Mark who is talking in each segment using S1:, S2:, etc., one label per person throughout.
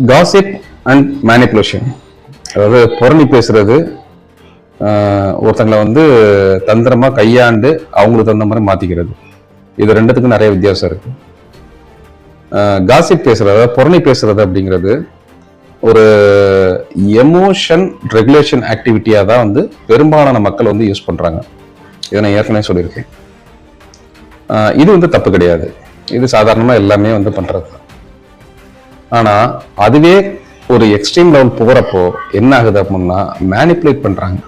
S1: Gossip and manipulation, அதாவது புரணி பேசுறது, ஒருத்தங்களை வந்து தந்திரமா கையாண்டு அவங்களுக்கு தகுந்த மாதிரி மாத்திக்கிறது. இது ரெண்டுத்துக்கும் நிறைய வித்தியாசம் இருக்கு. காசிப் பேசுறது, அதாவது புரணி பேசுறது அப்படிங்கிறது ஒரு எமோஷன் ரெகுலேஷன் ஆக்டிவிட்டியா தான் வந்து பெரும்பாலான மக்கள் வந்து யூஸ் பண்றாங்க. இதை நான் ஏற்கனவே சொல்லியிருக்கேன். இது வந்து தப்பு கிடையாது. இது சாதாரணமா எல்லாமே வந்து பண்றது. ஆனா அதுவே ஒரு எக்ஸ்ட்ரீம் லெவல் போறப்போ என்ன ஆகுது அப்படின்னா மேனிப்புலேட் பண்றாங்க.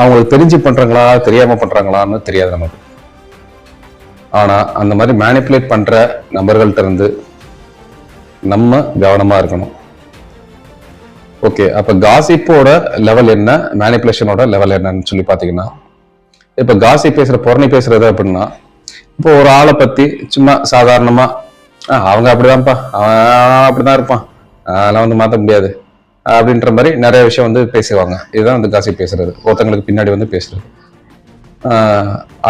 S1: அவங்களுக்கு தெரிஞ்சு பண்றாங்களா தெரியாம பண்றாங்களான்னு தெரியாது நமக்கு. ஆனா அந்த மாதிரி மேனிப்புலேட் பண்ற நபர்கள்ட்ட இருந்து நம்ம கவனமா இருக்கணும். ஓகே, அப்ப காசிப்போட லெவல் என்ன, மேனிப்புலேஷனோட லெவல் என்னன்னு சொல்லி பாத்தீங்கன்னா, இப்ப காசிப் பேசுற புரணி பேசுறது அப்படின்னா, இப்போ ஒரு ஆளை பத்தி சும்மா சாதாரணமா அவங்க அப்படிதான்ப்பா, அவன் அப்படிதான் இருப்பான், அதெல்லாம் வந்து மாற்ற முடியாது அப்படின்ற மாதிரி நிறைய விஷயம் வந்து பேசுவாங்க. இதுதான் வந்து காசிப் பேசுறது, ஒருத்தங்களுக்கு பின்னாடி வந்து பேசுறது.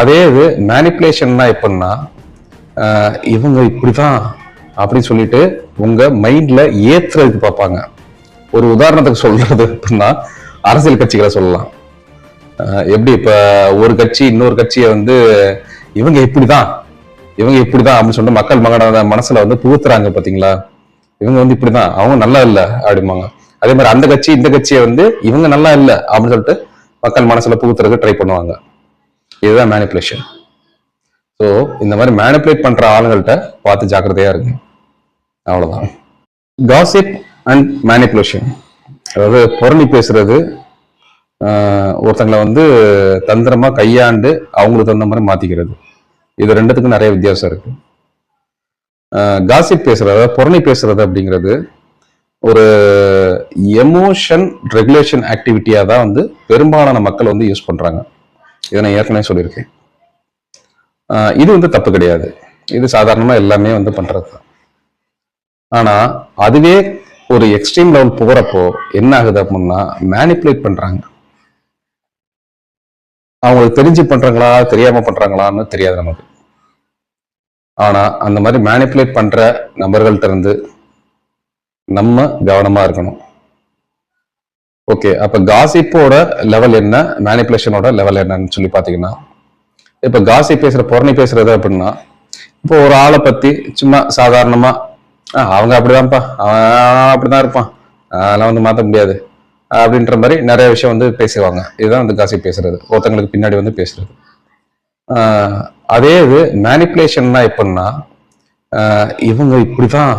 S1: அதே இது மேனிப்புலேஷன்னா எப்படின்னா, இவங்க இப்படிதான் அப்படின்னு சொல்லிட்டு உங்க மைண்ட்ல ஏத்துறதுக்கு பார்ப்பாங்க. ஒரு உதாரணத்துக்கு சொல்றது அப்படின்னா அரசியல் கட்சிகளை சொல்லலாம். எப்படி இப்ப ஒரு கட்சி இன்னொரு கட்சியை வந்து இவங்க இப்படிதான் அப்படின்னு சொல்லிட்டு மக்கள் மனசுல வந்து புகுத்துறாங்க பாத்தீங்களா. இவங்க வந்து இப்படிதான், அவங்க நல்லா இல்ல அப்படிம்பாங்க. அதே மாதிரி அந்த கட்சி இந்த கட்சியை வந்து இவங்க நல்லா இல்ல அப்படின்னு சொல்லிட்டு மக்கள் மனசுல புகுத்துறதுக்கு ட்ரை பண்ணுவாங்க. இதுதான் மேனிப்புலேஷன். ஸோ இந்த மாதிரி மேனிப்புலேட் பண்ற ஆளுங்கள்ட்ட பார்த்து ஜாக்கிரதையா இருக்கு. அவ்வளவுதான். காசிப் அண்ட் மேனிப்புலேஷன், அதாவது புரணி பேசுறது, ஒருத்தங்களை வந்து தந்திரமா கையாண்டு அவங்களுக்கு தகுந்த மாதிரி மாத்திக்கிறது. இது ரெண்டுத்துக்கும் நிறைய வித்தியாசம் இருக்கு. காசிப் பேசுறது, அதாவது புரணி பேசுறது அப்படிங்கிறது ஒரு எமோஷன் ரெகுலேஷன் ஆக்டிவிட்டியா தான் வந்து பெரும்பாலான மக்கள் வந்து யூஸ் பண்றாங்க. இதை நான் ஏற்கனவே சொல்லியிருக்கேன். இது வந்து தப்பு கிடையாது. இது சாதாரணமா எல்லாமே வந்து பண்றது. ஆனா அதுவே ஒரு எக்ஸ்ட்ரீம் லெவல் போறப்போ என்ன ஆகுது அப்படின்னா மேனிப்புலேட் பண்றாங்க. அவங்களுக்கு தெரிஞ்சு பண்றாங்களா தெரியாம பண்றாங்களான்னு தெரியாது நமக்கு. ஆனா அந்த மாதிரி மேனிப்புலேட் பண்ற நபர்கள்ட்ட இருந்து நம்ம கவனமா இருக்கணும். ஓகே, அப்ப காசிப்போட லெவல் என்ன, மேனிப்புலேஷனோட லெவல் என்னன்னு சொல்லி பாத்தீங்கன்னா, இப்ப காசிப் பேசுற புரணி பேசுறது அப்படின்னா, இப்போ ஒரு ஆளை பத்தி சும்மா சாதாரணமா அவங்க அப்படிதான்ப்பா, அவன் அப்படிதான் இருப்பான், அதெல்லாம் வந்து மாற்ற முடியாது அப்படின்ற மாதிரி நிறைய விஷயம் வந்து பேசுவாங்க. இதுதான் வந்து காசிப் பேசுறது, ஒருத்தங்களுக்கு பின்னாடி வந்து பேசுறது. அதே இது மேனிப்புலேஷன்னா எப்படின்னா, இவங்க இப்படிதான்